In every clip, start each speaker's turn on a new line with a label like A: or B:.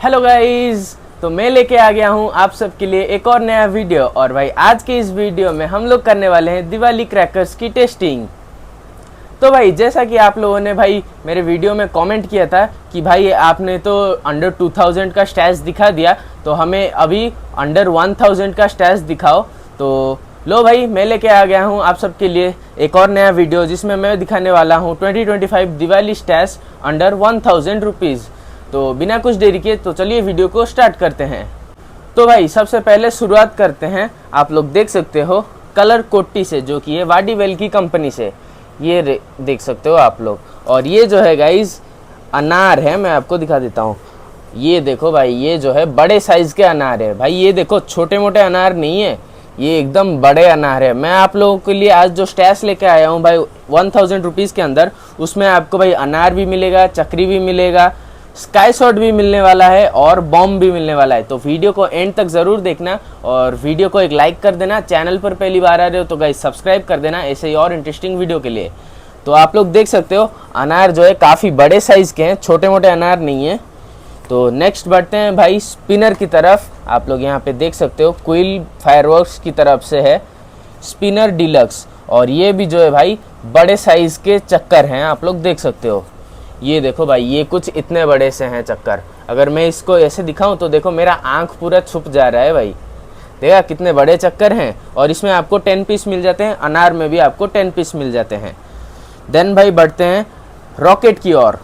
A: Hello guys, तो मैं लेके आ गया हूँ आप सबके लिए एक और नया वीडियो। और भाई आज के इस वीडियो में हम लोग करने वाले हैं दिवाली क्रैकर्स की टेस्टिंग। तो भाई जैसा कि आप लोगों ने भाई मेरे वीडियो में कमेंट किया था कि भाई आपने तो अंडर 2000 का स्टैश दिखा दिया, तो हमें अभी अंडर 1000 का स्टैश दिखाओ। तो लो भाई मैं लेके आ गया हूँ आप सबके लिए एक और नया वीडियो, जिसमें मैं दिखाने वाला हूँ 2025 दिवाली स्टैश अंडर 1000 रुपीज़। तो बिना कुछ देरी के तो चलिए वीडियो को स्टार्ट करते हैं। तो भाई सबसे पहले शुरुआत करते हैं, आप लोग देख सकते हो कलर कोट्टी से, जो कि है वाडीवेल की कंपनी से। ये देख सकते हो आप लोग। और ये जो है गाइज अनार है, मैं आपको दिखा देता हूँ। ये देखो भाई, ये जो है बड़े साइज़ के अनार है भाई। ये देखो छोटे मोटे अनार नहीं है, ये एकदम बड़े अनार है। मैं आप लोगों के लिए आज जो स्टैश लेके आया हूँ भाई 1000 रुपीज़ के अंदर, उसमें आपको भाई अनार भी मिलेगा, चक्री भी मिलेगा, स्काई शॉट भी मिलने वाला है और बॉम्ब भी मिलने वाला है। तो वीडियो को एंड तक ज़रूर देखना और वीडियो को एक लाइक कर देना। चैनल पर पहली बार आ रहे हो तो गाइस सब्सक्राइब कर देना ऐसे ही और इंटरेस्टिंग वीडियो के लिए। तो आप लोग देख सकते हो अनार जो है काफ़ी बड़े साइज़ के हैं, छोटे मोटे अनार नहीं है। तो नेक्स्ट बढ़ते हैं भाई स्पिनर की तरफ। आप लोग यहाँ पे देख सकते हो क्विल फायरवर्क्स की तरफ से है स्पिनर डिलक्स। और ये भी जो है भाई बड़े साइज़ के चक्कर हैं, आप लोग देख सकते हो। ये देखो भाई, ये कुछ इतने बड़े से हैं चक्कर। अगर मैं इसको ऐसे दिखाऊं तो देखो मेरा आंख पूरा छुप जा रहा है भाई। देखा कितने बड़े चक्कर हैं। और इसमें आपको 10 पीस मिल जाते हैं, अनार में भी आपको 10 पीस मिल जाते हैं। देन भाई बढ़ते हैं रॉकेट की ओर।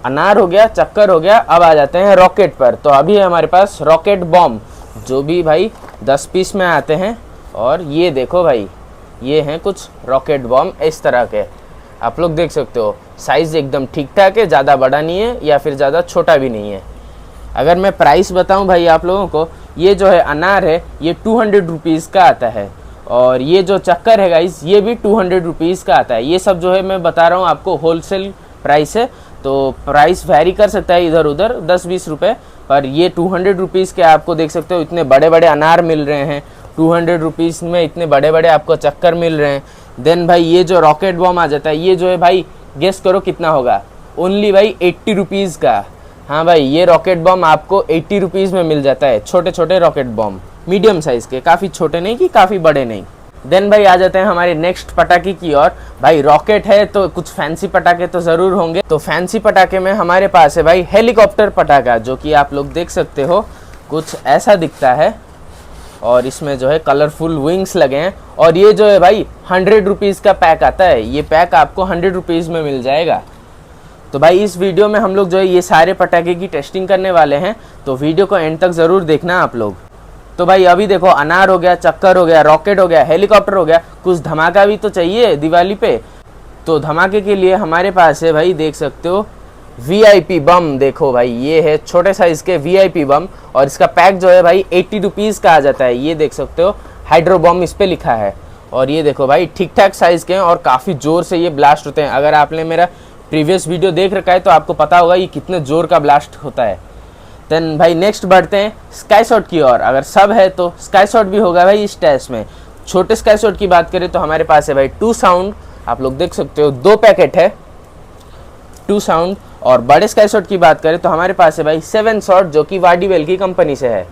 A: अनार हो गया, चक्कर हो गया, अब आ जाते हैं रॉकेट पर। तो अभी है हमारे पास रॉकेट बॉम्ब, जो भी भाई 10 पीस में आते हैं। और ये देखो भाई, ये हैं कुछ रॉकेट बॉम्ब इस तरह के, आप लोग देख सकते हो। साइज़ एकदम ठीक ठाक है, ज़्यादा बड़ा नहीं है या फिर ज़्यादा छोटा भी नहीं है। अगर मैं प्राइस बताऊं भाई आप लोगों को, ये जो है अनार है ये 200 रुपीज़ का आता है। और ये जो चक्कर है गाइस ये भी 200 रुपीज़ का आता है। ये सब जो है मैं बता रहा हूँ आपको होलसेल प्राइस है, तो प्राइस वैरी कर सकता है इधर उधर 10-20 रुपये, पर ये 200 रुपीज़ के आपको देख सकते हो इतने बड़े बड़े अनार मिल रहे हैं। 200 रुपीज़ में इतने बड़े बड़े आपको चक्कर मिल रहे हैं। देन भाई ये जो रॉकेट बॉम्ब आ जाता है, ये जो है भाई गेस करो कितना होगा, ओनली भाई 80 रुपीज़ का। हाँ भाई, ये रॉकेट बॉम्ब आपको 80 रुपीज़ में मिल जाता है। छोटे छोटे रॉकेट बॉम्ब, मीडियम साइज़ के, काफ़ी छोटे नहीं कि काफ़ी बड़े नहीं। देन भाई आ जाते हैं हमारे नेक्स्ट पटाखे की ओर। भाई रॉकेट है तो कुछ फैंसी पटाखे तो ज़रूर होंगे। तो फैंसी पटाखे में हमारे पास है भाई हेलीकॉप्टर पटाखा, जो कि आप लोग देख सकते हो कुछ ऐसा दिखता है। और इसमें जो है कलरफुल विंग्स लगे हैं। और ये जो है भाई 100 रुपीज़ का पैक आता है, ये पैक आपको 100 रुपीज़ में मिल जाएगा। तो भाई इस वीडियो में हम लोग जो है ये सारे पटाखे की टेस्टिंग करने वाले हैं, तो वीडियो को एंड तक ज़रूर देखना आप लोग। तो भाई अभी देखो अनार हो गया, चक्कर हो गया, रॉकेट हो गया, हेलीकॉप्टर हो गया, कुछ धमाका भी तो चाहिए दिवाली पे। तो धमाके के लिए हमारे पास है भाई देख सकते हो VIP बम। देखो भाई ये है छोटे साइज़ के VIP बम, और इसका पैक जो है भाई 80 रुपीज़ का आ जाता है। ये देख सकते हो हाइड्रो बम इस पर लिखा है। और ये देखो भाई ठीक ठाक साइज़ के हैं और काफ़ी ज़ोर से ये ब्लास्ट होते हैं। अगर आपने मेरा प्रीवियस वीडियो देख रखा है तो आपको पता होगा ये कितने ज़ोर का ब्लास्ट होता है। देन भाई नेक्स्ट बढ़ते हैं स्काई शॉट की ओर। अगर सब है तो स्काई शॉट भी होगा भाई इस टेस्ट में। छोटे स्काई शॉट की बात करें तो हमारे पास है भाई 2 साउंड, आप लोग देख सकते हो 2 पैकेट है 2 साउंड। और बड़े स्काई शॉट की बात करें तो हमारे पास है भाई 7 शॉट, जो कि वाडीवेल की कंपनी से है।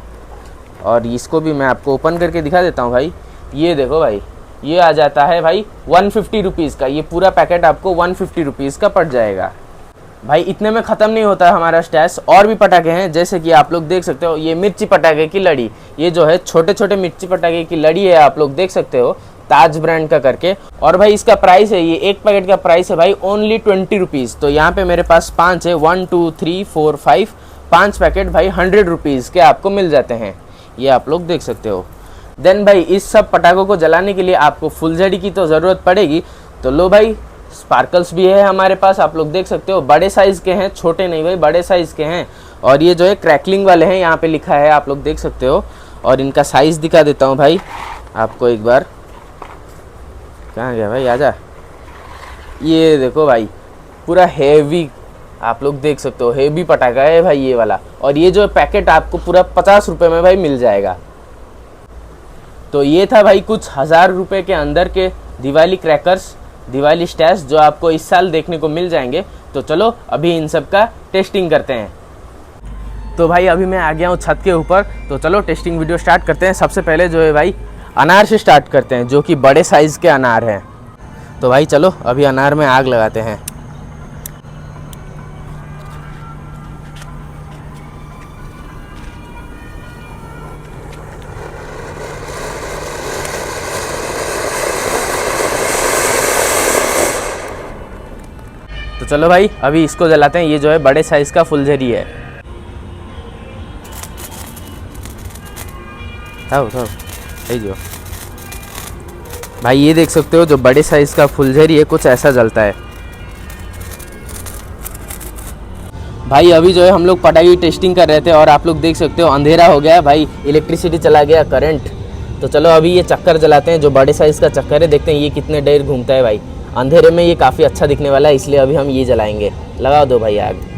A: और इसको भी मैं आपको ओपन करके दिखा देता हूँ भाई। ये देखो भाई, ये आ जाता है भाई 150 रुपीज़ का। ये पूरा पैकेट आपको 150 रुपीज़ का पड़ जाएगा। भाई इतने में ख़त्म नहीं होता है हमारा स्टैश, और भी पटाखे हैं। जैसे कि आप लोग देख सकते हो ये मिर्ची पटाखे की लड़ी, ये जो है छोटे छोटे मिर्ची पटाखे की लड़ी है, आप लोग देख सकते हो ताज ब्रांड का करके। और भाई इसका प्राइस है, ये एक पैकेट का प्राइस है भाई ओनली 20 रुपीज़। तो यहाँ पे मेरे पास 5 है, 1 2 3 4 5, 5 पैकेट भाई 100 रुपीज़ के आपको मिल जाते हैं। ये आप लोग देख सकते हो। देन भाई इस सब पटाखों को जलाने के लिए आपको फुलझड़ी की तो ज़रूरत पड़ेगी। तो लो भाई स्पार्कल्स भी है हमारे पास, आप लोग देख सकते हो बड़े साइज़ के हैं, छोटे नहीं भाई बड़े साइज़ के हैं। और ये जो है क्रैकलिंग वाले हैं, यहाँ पे लिखा है आप लोग देख सकते हो। और इनका साइज़ दिखा देता हूँ भाई आपको एक बार। कहाँ गया भाई, आजा। ये देखो भाई पूरा हेवी, आप लोग देख सकते हो हेवी पटाखा है भाई ये वाला। और ये जो पैकेट आपको पूरा 50 रुपये में भाई मिल जाएगा। तो ये था भाई कुछ 1000 रुपये के अंदर के दिवाली क्रैकर्स, दिवाली स्टैश जो आपको इस साल देखने को मिल जाएंगे। तो चलो अभी इन सब का टेस्टिंग करते हैं। तो भाई अभी मैं आ गया हूँ छत के ऊपर, तो चलो टेस्टिंग वीडियो स्टार्ट करते हैं। सबसे पहले जो है भाई अनार से स्टार्ट करते हैं, जो कि बड़े साइज़ के अनार हैं। तो भाई चलो अभी अनार में आग लगाते हैं। तो चलो भाई अभी इसको जलाते हैं। ये जो है बड़े साइज़ का फुलझड़ी है। जो भाई ये देख सकते हो, जो बड़े साइज़ का फुलझड़ी है कुछ ऐसा जलता है। भाई अभी जो है हम लोग पटाखे की टेस्टिंग कर रहे थे और आप लोग देख सकते हो अंधेरा हो गया है भाई, इलेक्ट्रिसिटी चला गया, करंट। तो चलो अभी ये चक्कर जलाते हैं, जो बड़े साइज़ का चक्कर है। देखते हैं ये कितने देर घूमता है भाई। अंधेरे में ये काफ़ी अच्छा दिखने वाला है, इसलिए अभी हम ये जलाएंगे। लगा दो भाई आग।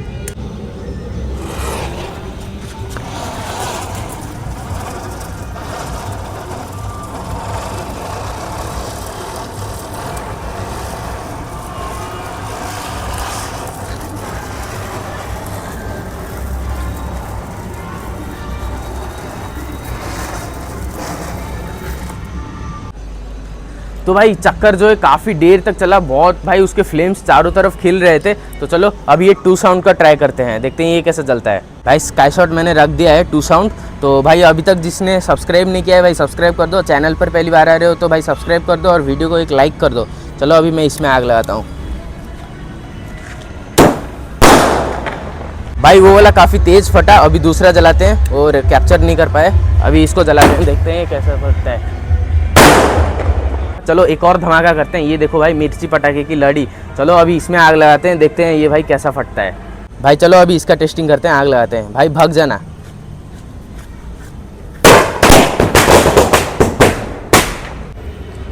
A: तो भाई चक्कर जो है काफ़ी देर तक चला, बहुत भाई उसके फ्लेम्स चारों तरफ खिल रहे थे। तो चलो अभी ये 2 साउंड का ट्राई करते हैं, देखते हैं ये कैसे चलता है। भाई स्काई शॉट मैंने रख दिया है 2 साउंड। तो भाई अभी तक जिसने सब्सक्राइब नहीं किया है भाई सब्सक्राइब कर दो। चैनल पर पहली बार आ रहे हो तो भाई सब्सक्राइब कर दो और वीडियो को एक लाइक कर दो। चलो अभी मैं इसमें आग लगाता हूँ। भाई वो वाला काफ़ी तेज़ फटा, अभी दूसरा जलाते हैं और कैप्चर नहीं कर पाए। अभी इसको जलाते हैं, देखते हैं कैसा फटता है। चलो एक और धमाका करते हैं। ये देखो भाई मिर्ची पटाखे की लड़ी। चलो अभी इसमें आग लगाते हैं, देखते हैं ये भाई कैसा फटता है। भाई चलो अभी इसका टेस्टिंग करते हैं, आग लगाते हैं। भाई भाग जाना।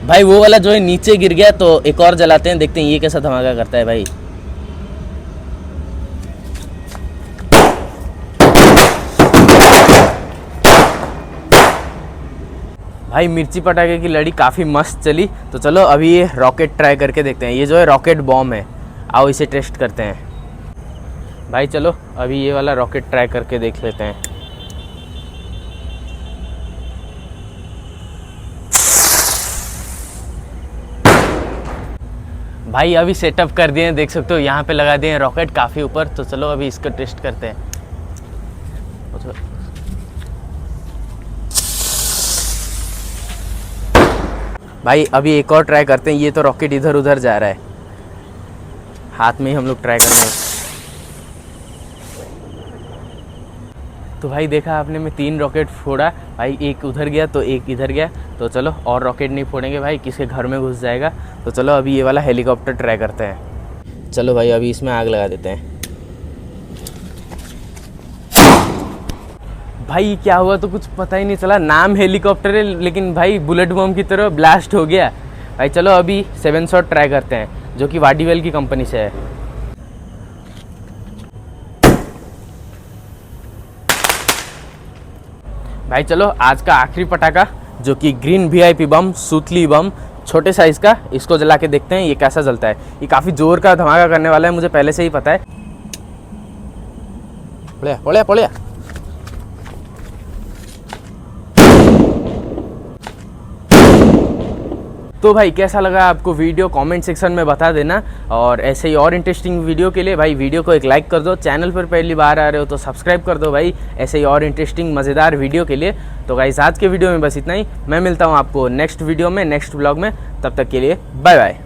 A: भाई वो वाला जो है नीचे गिर गया, तो एक और जलाते हैं, देखते हैं ये कैसा धमाका करता है भाई। भाई मिर्ची पटाखे की लड़ी काफ़ी मस्त चली। तो चलो अभी ये रॉकेट ट्राई करके देखते हैं। ये जो है रॉकेट बॉम्ब है, आओ इसे टेस्ट करते हैं। भाई चलो अभी ये वाला रॉकेट ट्राई करके देख लेते हैं। भाई अभी सेटअप कर दिए हैं, देख सकते हो यहाँ पे लगा दिए हैं रॉकेट काफ़ी ऊपर। तो चलो अभी इसको टेस्ट करते हैं। भाई अभी एक और ट्राई करते हैं। ये तो रॉकेट इधर उधर जा रहा है, हाथ में ही हम लोग ट्राई करेंगे। तो भाई देखा आपने, मैं 3 रॉकेट फोड़ा भाई, एक उधर गया तो एक इधर गया। तो चलो और रॉकेट नहीं फोड़ेंगे भाई, किसके घर में घुस जाएगा। तो चलो अभी ये वाला हेलीकॉप्टर ट्राई करते हैं। चलो भाई अभी इसमें आग लगा देते हैं। भाई क्या हुआ तो कुछ पता ही नहीं चला, नाम हेलीकॉप्टर है लेकिन भाई बुलेट बम की तरह ब्लास्ट हो गया। भाई चलो अभी 7 शॉट ट्राई करते हैं, जो कि वाडीवेल की कंपनी से है। भाई चलो आज का आखिरी पटाखा, जो कि ग्रीन VIP बम, सूतली बम, छोटे साइज़ का, इसको जला के देखते हैं ये कैसा जलता है। ये काफ़ी जोर का धमाका करने वाला है, मुझे पहले से ही पता है। पड़िया पड़िया पड़िया। तो भाई कैसा लगा आपको वीडियो, कमेंट सेक्शन में बता देना। और ऐसे ही और इंटरेस्टिंग वीडियो के लिए भाई वीडियो को एक लाइक कर दो। चैनल पर पहली बार आ रहे हो तो सब्सक्राइब कर दो भाई, ऐसे ही और इंटरेस्टिंग मज़ेदार वीडियो के लिए। तो गाइस आज के वीडियो में बस इतना ही। मैं मिलता हूँ आपको नेक्स्ट वीडियो में, नेक्स्ट ब्लॉग में। तब तक के लिए बाय बाय।